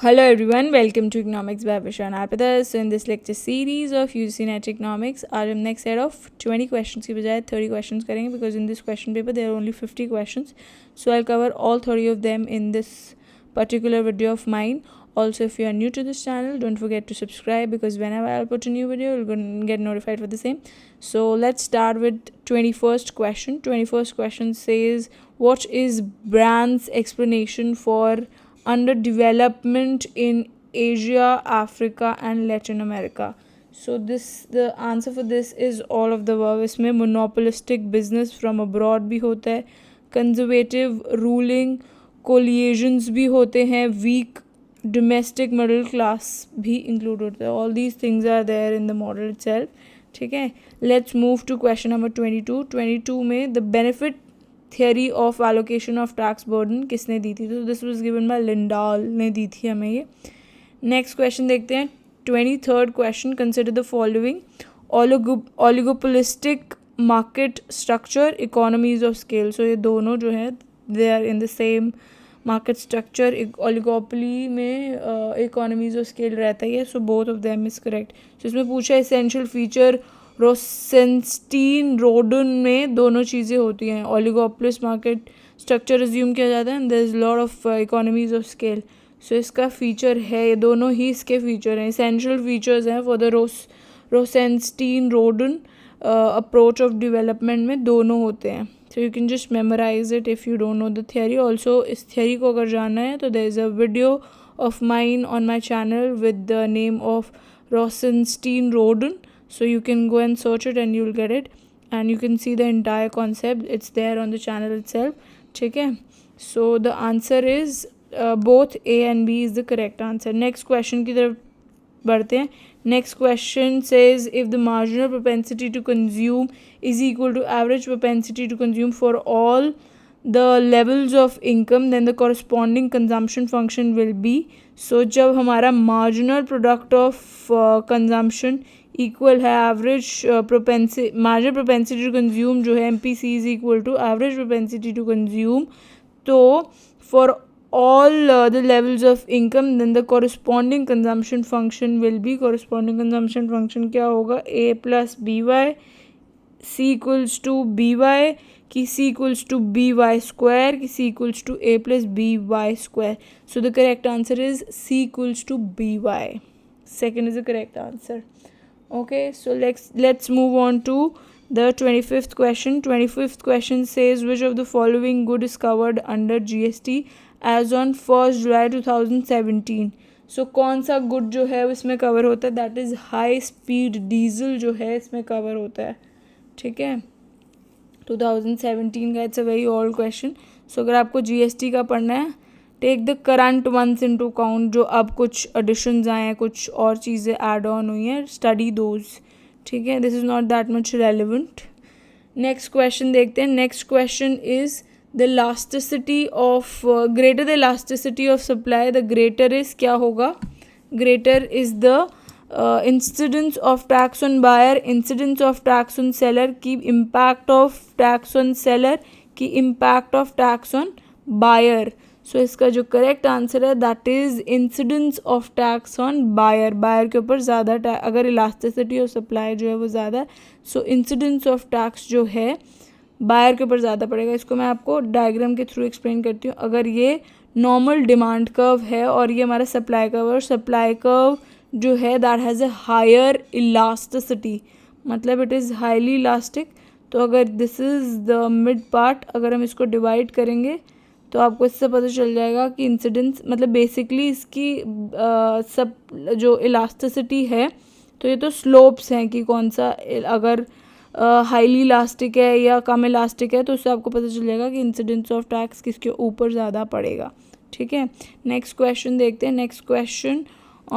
Hello everyone, welcome to Economics by Vishan Arpita. So in this lecture series of UGC NET Economics, आज हम next set of 20 questions की बजाय 30 questions करेंगे because in this question paper there are only 50 questions. So I'll cover all 30 of them in this particular video of mine. Also, if you are new to this channel, don't forget to subscribe because whenever I'll put a new video, you're going to get notified for the same. So let's start with 21st question. 21st question says, what is Brand's explanation for underdevelopment in Asia, Africa and Latin America? So the answer for this is all of the above. इसमें monopolistic business from abroad भी होता है, conservative ruling, coalitions भी होते हैं, weak domestic middle class भी include होता है. All these things are there in the model itself. ठीक है, let's move to question number 22. 22 में the benefit theory of allocation of tax burden किसने दी थी? तो this was given by लिंडाल ने दी थी हमें ये. नेक्स्ट क्वेश्चन देखते हैं. 23rd question, consider the following oligopolistic market structure, economies of scale. So ये दोनों जो है they are in the same market structure. Oligopoly में इकोनॉमीज ऑफ स्केल रहता है, so both of them is correct. So इसमें पूछा एसेंशियल फीचर रोसेंस्टीन रोडन में दोनों चीज़ें होती हैं. ओलिगोपोलिस मार्केट स्ट्रक्चर एज्यूम किया जाता है, there is lot of economies of scale. So इसका फीचर है, ये दोनों ही इसके फीचर हैं, एसेंशियल फीचर्स हैं for the Rosenstein Rodan approach of development में दोनों होते हैं. So you can just memorize it if you don't know the theory. Also इस थियरी को अगर जानना है तो there is a video of mine on my channel with the name of Rosenstein रोडन. So you can go and search it and you'll get it and you can see the entire concept. It's there on the channel itself. ठीक है, so the answer is both A and B is the correct answer. Next question की तरफ बढ़ते हैं. Next question says, if the marginal propensity to consume is equal to average propensity to consume for all the levels of income, then the corresponding consumption function will be. So जब हमारा marginal product of consumption equal है average marginal propensity to consume जो है MPC is equal to average propensity to consume, तो for all the levels of income then the corresponding consumption function will be. Corresponding consumption function क्या होगा? A plus b y, C equals to B y कि C equals to B y square कि C equals to A plus b y square. So the correct answer is C equals to B Y. Second is the correct answer. Okay, so let's move on to the 25th question. 25th question says, which of the following good is covered under GST as on 1st July 2017? So कौन सा good जो है इसमें cover होता है? That is high speed diesel जो है इसमें कवर होता है. ठीक है, 2017 का. It's a very old question. So अगर आपको GST का पढ़ना है, take the current ones into account. जो अब कुछ एडिशंस आए हैं, कुछ और चीज़ें ऐड ऑन हुई हैं, स्टडी दोज. ठीक है, this is not that much relevant. Next question देखते हैं. Next question is the elasticity of greater the elasticity of supply, the greater is क्या होगा? Greater is the incidence of tax on buyer, incidence of tax on seller की impact of tax on seller की impact of tax on buyer. So इसका जो correct answer है that is incidence of tax on buyer. Buyer के ऊपर ज़्यादा अगर elasticity और सप्लाई जो है वो ज़्यादा है, सो इंसिडेंस ऑफ टैक्स जो है बायर के ऊपर ज़्यादा पड़ेगा. इसको मैं आपको डायग्राम के थ्रू एक्सप्लेन करती हूँ. अगर ये नॉर्मल डिमांड कर्व है और ये हमारा सप्लाई कर्व है, और सप्लाई कर्व जो है that has a higher elasticity, मतलब इट इज़ हाईली इलास्टिक. तो अगर this is the mid part, अगर हम इसको डिवाइड करेंगे तो आपको इससे पता चल जाएगा कि इंसिडेंस मतलब बेसिकली इसकी सब जो इलास्टिसिटी है, तो ये तो स्लोप्स हैं कि कौन सा अगर हाईली इलास्टिक है या कम इलास्टिक है, तो उससे आपको पता चल जाएगा कि इंसिडेंस ऑफ टैक्स किसके ऊपर ज़्यादा पड़ेगा. ठीक है, नेक्स्ट क्वेश्चन देखते हैं. Next question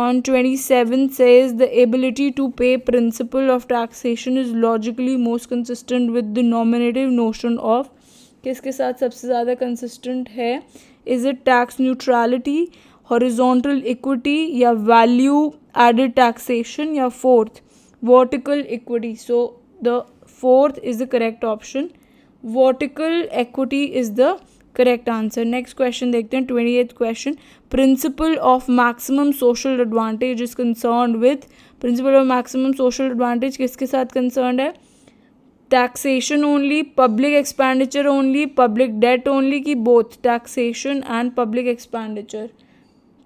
on 27 says the ability to pay principle of taxation is logically most consistent with the nominative notion of. किसके साथ सबसे ज़्यादा कंसिस्टेंट है? Is it tax neutrality, horizontal equity या वैल्यू एडेड टैक्सेशन या fourth vertical equity? So the fourth is the correct option. Vertical equity is the correct answer. Next question देखते हैं 28th question. Principle of maximum social advantage is concerned with, principle of maximum social advantage किसके साथ concerned है? Taxation only, public expenditure only, public debt only, की both taxation and public expenditure?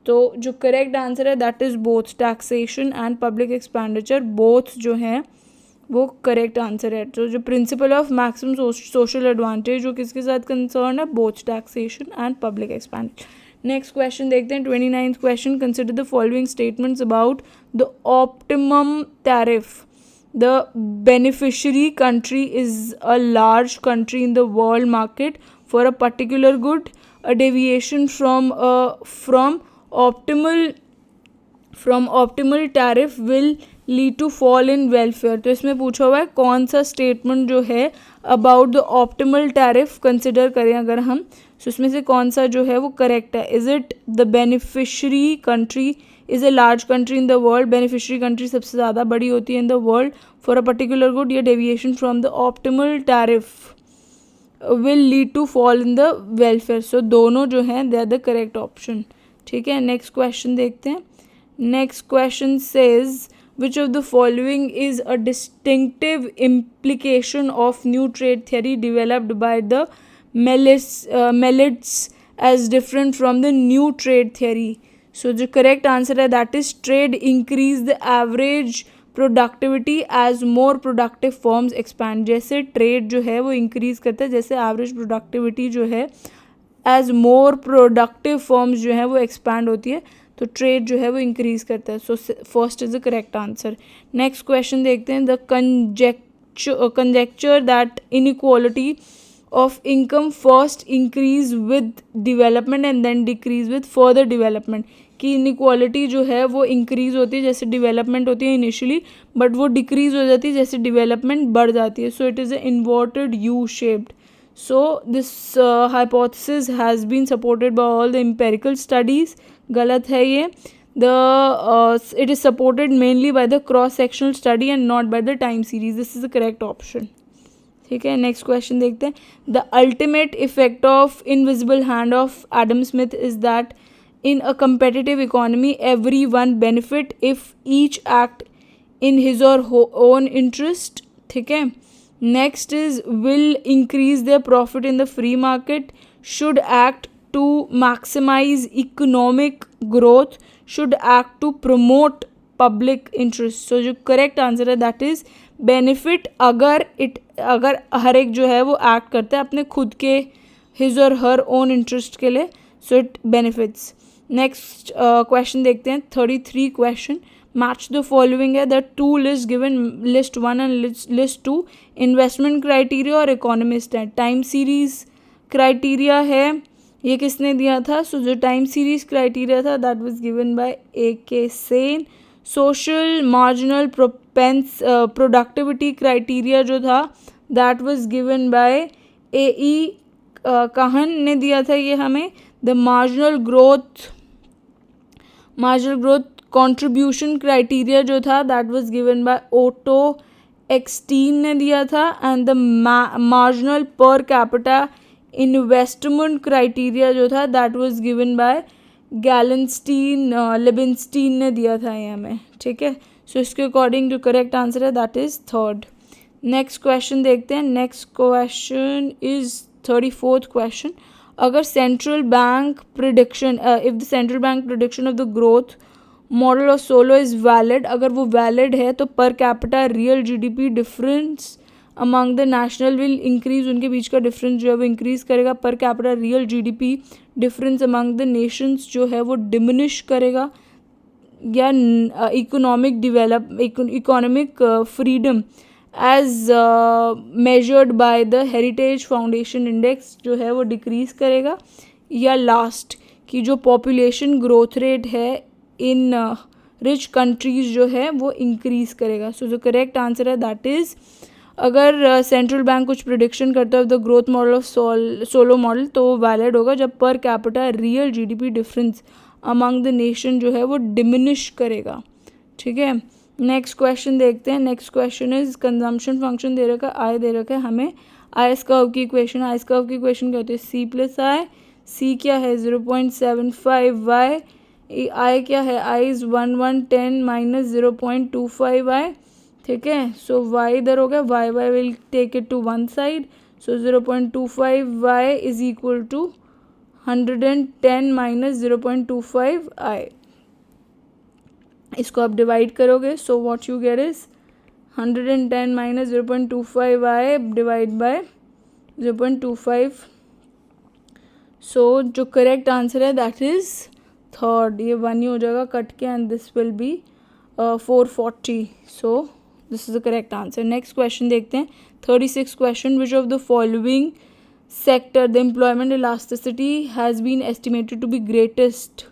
तो जो correct answer है that is both, taxation and public expenditure both जो हैं वो करेक्ट आंसर है। तो जो principal of maximum social advantage वो किसके साथ कंसर्न है? Both taxation and public expenditure. Next question देखते हैं 29th question. Consider the following statements about the optimum tariff. The beneficiary country is a large country in the world market for a particular good. A deviation from optimal tariff will lead to fall in welfare. तो इसमें पूछा हुआ है कौन सा statement जो है about the optimal tariff consider करें अगर हम, तो उसमें से कौन सा जो है वो करेक्ट है? Is it the beneficiary country is a large country in the world, beneficiary country सबसे ज़्यादा बड़ी होती है in the world, for a particular good, या deviation from the optimal tariff will lead to fall in the welfare. So दोनों जो हैं they are the correct option. ठीक है, नेक्स्ट क्वेश्चन देखते हैं। Next question says which of the following is a distinctive implication of new trade theory developed by the Melitz as different from the new trade theory? So जो correct answer है that is trade increase the average productivity as more productive firms expand. जैसे trade जो है वो increase करता है जैसे average productivity जो है एज मोर प्रोडक्टिव फॉर्म्स जो है वो एक्सपैंड होती है, तो ट्रेड जो है वो इंक्रीज करता है। So first is the correct answer. Next question देखते हैं। The conjecture that inequality of income first increase with development and then decrease with further development, कि inequality जो है वो increase होती है जैसे development होती है initially, but वो decrease हो जाती है जैसे development बढ़ जाती है। So it is an inverted U shaped. So this hypothesis has been supported by all the empirical studies. गलत है ये। It is supported mainly by the cross sectional study and not by the time series. This is the correct option. ठीक है, next question देखते हैं। The ultimate effect of invisible hand of Adam Smith is that in a competitive economy every one benefit if each act in his और own interest. ठीक है, next is will increase their profit in the free market, should act to maximize economic growth, should act to promote public interest. So जो correct answer है that is benefit अगर हर एक जो है वो एक्ट करता है अपने खुद के हिज और हर ओन इंटरेस्ट के लिए, so it benefits. Next question देखते हैं 33 क्वेश्चन। मैच द फॉलोइंग है the two list given, list 1 and list 2, investment criteria और इकोनॉमिस्ट है। टाइम सीरीज क्राइटेरिया है, ये किसने दिया था? सो जो टाइम सीरीज क्राइटेरिया था that was given bye A.K. Sen. Social marginal productivity criteria जो था that was given bye A.E. काहन ने दिया था ये हमें। The marginal growth contribution criteria जो था that was given by Otto Eckstein ने दिया था। And the marginal per capita investment criteria जो था that was given by Galenson Leibenstein ने दिया था ये हमें। ठीक है, सो इसके अकॉर्डिंग जो करेक्ट आंसर है that is third. Next question देखते हैं। Next question is 34th question. अगर central bank prediction, if the central bank prediction of the growth model of Solow is valid, अगर वो वैलिड है तो per capita real GDP difference among the national will increase, उनके बीच का difference जो है वो इंक्रीज करेगा। Per capita real GDP difference among the nations जो है वो डिमिनिश करेगा। या economic freedom as measured by the heritage foundation index जो है वो डिक्रीज करेगा। या लास्ट कि जो पॉपुलेशन ग्रोथ रेट है इन रिच कंट्रीज जो है वो इंक्रीज करेगा। सो जो करेक्ट आंसर है दैट इज, अगर सेंट्रल बैंक कुछ प्रिडिक्शन करता है the growth model of Solow model तो वो वैलिड होगा जब पर capita real GDP difference among the nation जो है वो डिमिनिश करेगा। ठीक है, नेक्स्ट क्वेश्चन देखते हैं। Next question is consumption function दे रखा है, आय दे रखा है हमें। आइस कर्व की इक्वेशन, आइस कर्व की इक्वेशन क्या होती है, सी प्लस आई, सी क्या है 0.75 वाई, आई क्या है, आई इज 1110 माइनस 0.25 आई, ठीक है। सो वाई इधर हो गया, y y will take it to one side, so 0.25 y is equal to 110 minus 0.25 I. इसको आप डिवाइड करोगे, so what you get is 110 minus 0.25 I divide by 0.25। So जो करेक्ट आंसर है दैट इज थर्ड, ये 1 ही हो जाएगा cut के, and this will be 440। So this is the correct answer. Next question देखते हैं, 36 question, which of the following sector the employment elasticity has been estimated to be greatest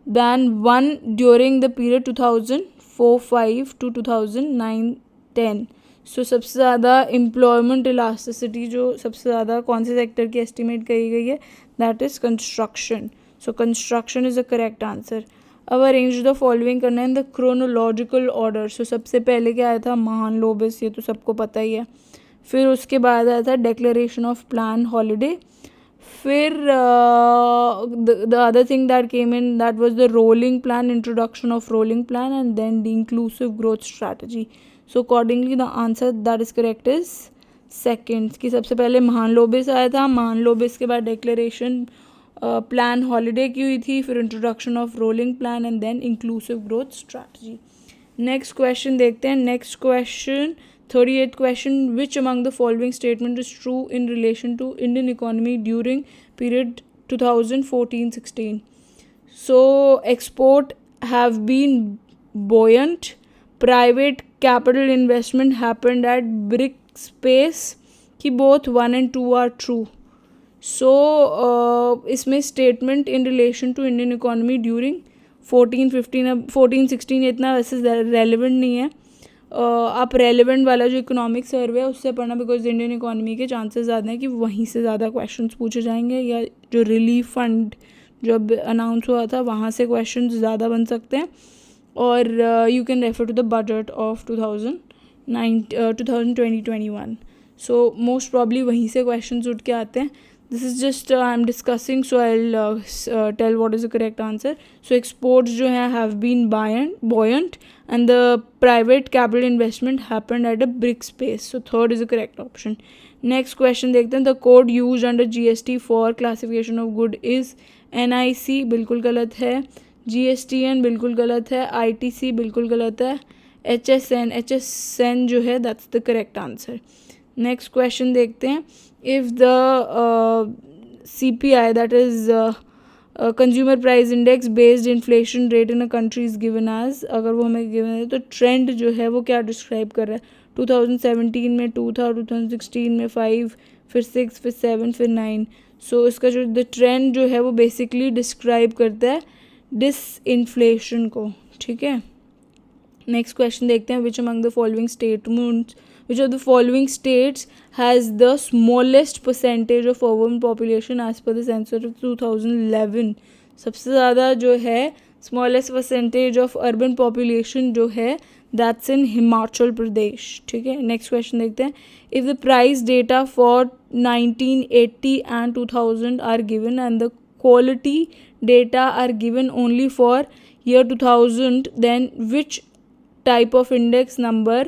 than one during the period 2004-5 to 2009-10। सो सबसे ज़्यादा employment elasticity जो सबसे ज़्यादा कौन से sector की एस्टिमेट करी गई है, that is construction. So construction is the correct answer. अब अरेंज द फॉलोइंग करना है इन द क्रोनोलॉजिकल ऑर्डर। सो सबसे पहले क्या आया था, महान लोबिस, ये तो सबको पता ही है। फिर उसके बाद आया था डिक्लेरेशन ऑफ प्लान हॉलीडे। फिर the other thing that came in that was the rolling plan, introduction of rolling plan, and then the inclusive growth strategy. So accordingly the answer that is correct is second, कि सबसे पहले महान लोबिस आया था, महान लोबिस के बाद डिक्लेरेशन प्लान हॉलीडे की हुई थी, फिर introduction of rolling plan, and then inclusive growth strategy. Next question देखते हैं। Next question 38th question, which among the following statement is true in relation to Indian economy during period 2014-16? So export have been buoyant, private capital investment happened at BRICS, कि both 1 and 2 are true. So इसमें statement in relation to Indian economy during 14-15, अब 14-16 इतना वैसे relevant नहीं है, आप relevant वाला जो इकोनॉमिक सर्वे है उससे पढ़ना, बिकॉज इंडियन इकोनॉमी के चांसेस ज़्यादा हैं कि वहीं से ज़्यादा क्वेश्चंस पूछे जाएंगे, या जो रिलीफ फंड जब अनाउंस हुआ था वहाँ से क्वेश्चंस ज़्यादा बन सकते हैं। और you can refer to the budget of 2020-21। So most probably वहीं से क्वेश्चंस उठ के आते हैं। This is just I am discussing, so I will tell what is the correct answer. So exports जो हैं have been buoyant and the private capital investment happened at a BRICS space. So third is the correct option. Next question देखते हैं, the code used under GST for classification of good is NIC, बिल्कुल गलत है, GSTN बिल्कुल गलत है, ITC बिल्कुल गलत है, HSN जो है that's the correct answer. Next question देखते हैं, if the CPI that is consumer price index based inflation rate in a country is given as, अगर वो हमें गिवन है तो ट्रेंड जो है वो क्या डिस्क्राइब कर रहा है, 2017 में 2 था, 2016 में 5, फिर 6, फिर 7, फिर 9। सो इसका जो द ट्रेंड जो है वो बेसिकली डिस्क्राइब करता है डिसइन्फ्लेशन को, ठीक है। नेक्स्ट क्वेश्चन देखते हैं, which among the following statements, which of the following states has the smallest percentage of urban population as per the census of 2011? सबसे ज़्यादा जो है smallest percentage of urban population जो है that's in हिमाचल प्रदेश, ठीक है। नेक्स्ट क्वेश्चन देखते हैं, if the price data for 1980 and 2000 are given and the quality data are given only for year 2000, then which type of index number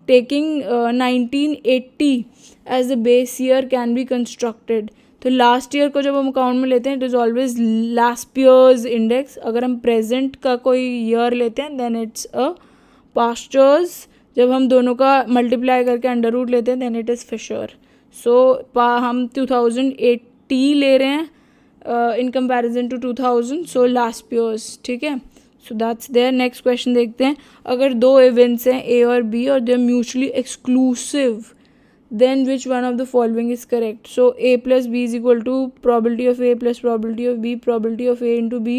taking 1980 as the base year can be constructed? तो last year को जब हम account में लेते हैं it is always last year's index. अगर हम present का कोई ईयर लेते हैं then it's a past years. जब हम दोनों का मल्टीप्लाई करके अंडर रूट लेते हैं then it is Fisher. So हम 2080 ले रहे हैं in comparison to 2000, so last years, ठीक है। So that's there. Next question देखते हैं, अगर दो इवेंट्स हैं ए और बी और they are mutually exclusive, then which one of the following is correct? So a plus b is equal to probability of a plus probability of b, probability of a into b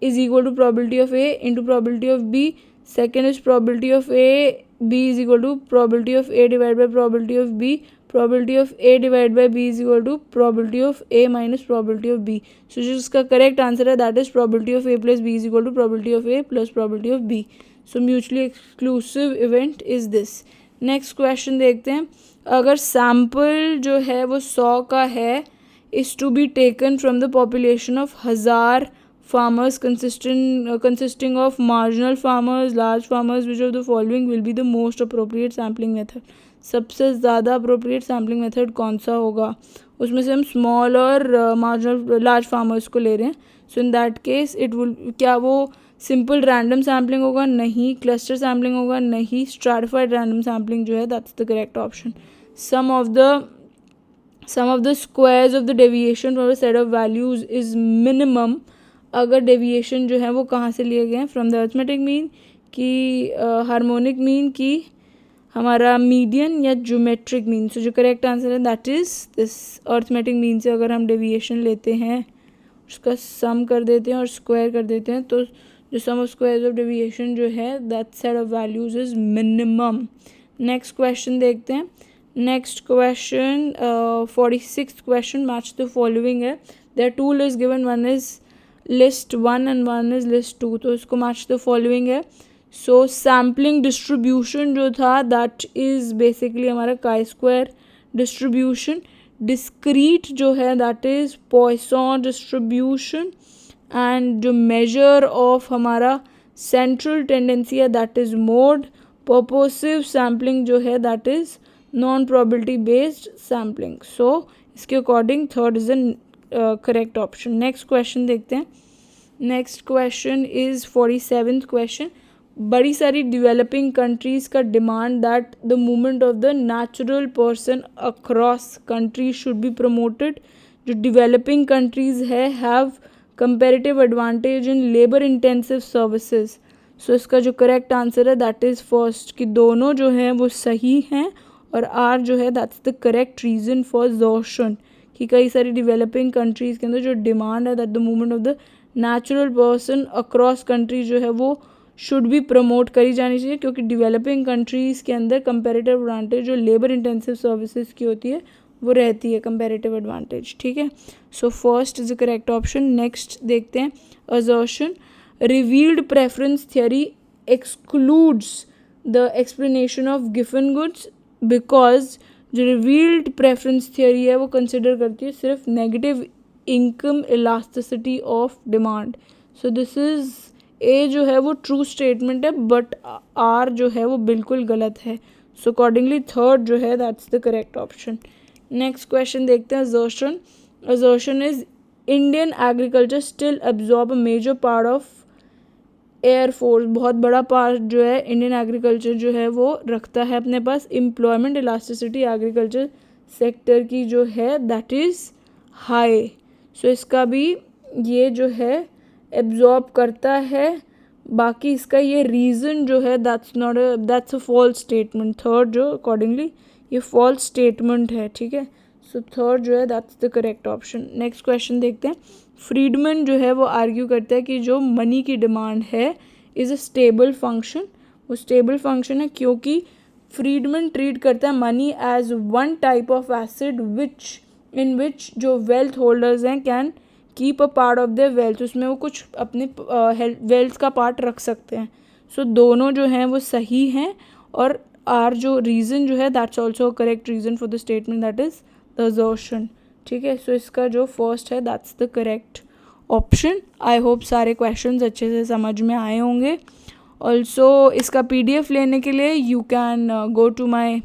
is equal to probability of a into probability of b. Second is probability of a b is equal to probability of a divided by probability of b. Probability of a divided by b is equal to probability of a minus probability of b. So जिसका correct answer है that is probability of a plus b is equal to probability of a plus probability of b. So mutually exclusive event is this. Next question देखते हैं, अगर sample जो है वो 100 का है, is to be taken from the population of 1000 farmers consisting of marginal farmers, large farmers, which of the following will be the most appropriate sampling method? सबसे ज़्यादा अप्रोप्रिएट सैम्पलिंग मेथड कौन सा होगा? उसमें से हम स्मॉल और मार्जिनल लार्ज फार्मर्स को ले रहे हैं. So in that case it will, क्या वो सिंपल रैंडम सैम्पलिंग होगा? नहीं. क्लस्टर सैम्पलिंग होगा? नहीं. स्ट्रैटिफाइड रैंडम सैम्पलिंग जो है that's the correct option. Sum of the squares of the deviation from a set of values is minimum. अगर deviation जो है वो कहाँ से लिए गए हैं? फ्रॉम द अर्थमेटिक मीन, की हार्मोनिक मीन, की हमारा मीडियन या ज्योमेट्रिक मीन. सो जो करेक्ट आंसर है that is this arithmetic mean से अगर हम डेविएशन लेते हैं, उसका सम कर देते हैं और स्क्वायर कर देते हैं, तो जो sum of squares of deviation जो है that set of values is minimum. Next question देखते हैं. Next question 46th question, match the following है. There two list given, one is list 1 and 1 is list 2. तो इसको मैच द फॉलोइंग है. सो sampling distribution जो था दैट इज़ बेसिकली हमारा chi square distribution. Discrete जो है that is Poisson distribution. And जो मेजर ऑफ हमारा सेंट्रल टेंडेंसी है that is mode. Purposive sampling जो है that is non probability based sampling. So इसके according third is the correct option. Next question देखते हैं. Next question is 47th question. बड़ी सारी डेवलपिंग कंट्रीज़ का demand that the movement of the natural person across countries should be promoted. जो developing countries है have comparative advantage in labour intensive services. So इसका जो correct answer है that is first, कि दोनों जो हैं वो सही हैं और आर जो है that's the correct reason for assertion. कि कई सारी डेवलपिंग कंट्रीज़ के अंदर जो डिमांड है that the movement of the natural person across countries जो है वो शुड भी प्रमोट करी जानी चाहिए, क्योंकि डेवलपिंग कंट्रीज़ के अंदर कंपेरेटिव एडवांटेज जो लेबर इंटेंसिव सर्विसेज की होती है वो रहती है कंपेरेटिव एडवांटेज. ठीक है. So first is the correct option. Next देखते हैं. Assertion, revealed preference theory excludes the explanation of given goods because जो रिवील्ड प्रेफरेंस थियरी है वो कंसिडर करती है सिर्फ negative income elasticity of demand. So this is a जो है वो ट्रू स्टेटमेंट है, बट आर जो है वो बिल्कुल गलत है. सो अकॉर्डिंगली थर्ड जो है that's the correct option. Next question देखते हैं. Assertion, assertion is Indian agriculture still absorb a major part of workforce. बहुत बड़ा पार्ट जो है इंडियन एग्रीकल्चर जो है वो रखता है अपने पास. एम्प्लॉयमेंट इलास्टिसिटी एग्रीकल्चर सेक्टर की जो है दैट इज़ हाई. सो इसका भी ये जो है एब्जॉर्ब करता है. बाकी इसका ये रीज़न जो है that's a false statement. Third जो अकॉर्डिंगली ये फॉल्स स्टेटमेंट है. ठीक है. सो थर्ड जो है that's the correct option. Next question देखते हैं. फ्रीडमैन जो है वो आर्ग्यू करता है कि जो मनी की डिमांड है इज़ अ स्टेबल फंक्शन. वो स्टेबल फंक्शन है क्योंकि फ्रीडमैन ट्रीट करता है money as one type of asset in which जो वेल्थ होल्डर्स हैं can keep a part of their wealth. उसमें वो कुछ अपने वेल्थ का पार्ट रख सकते हैं. सो दोनों जो हैं वो सही हैं और आर जो रीज़न जो है that's also correct reason for the statement that is the assertion. ठीक है. सो इसका जो फर्स्ट है that's the correct option. I hope सारे क्वेश्चंस अच्छे से समझ में आए होंगे. ऑल्सो इसका PDF लेने के लिए you can go to my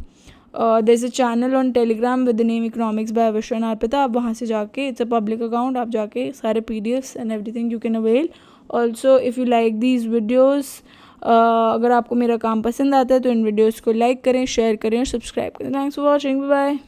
there is a channel on Telegram with the name economics by Vishwan Arpita. आप वहाँ से जाके, इट्स अ पब्लिक अकाउंट, आप जाके सारे PDFs and everything you can avail. Also if you like these videos, अगर आपको मेरा काम पसंद आता है तो इन वीडियोज़ को लाइक करें, शेयर करें और सब्सक्राइब करें. Thanks for watching. बाय.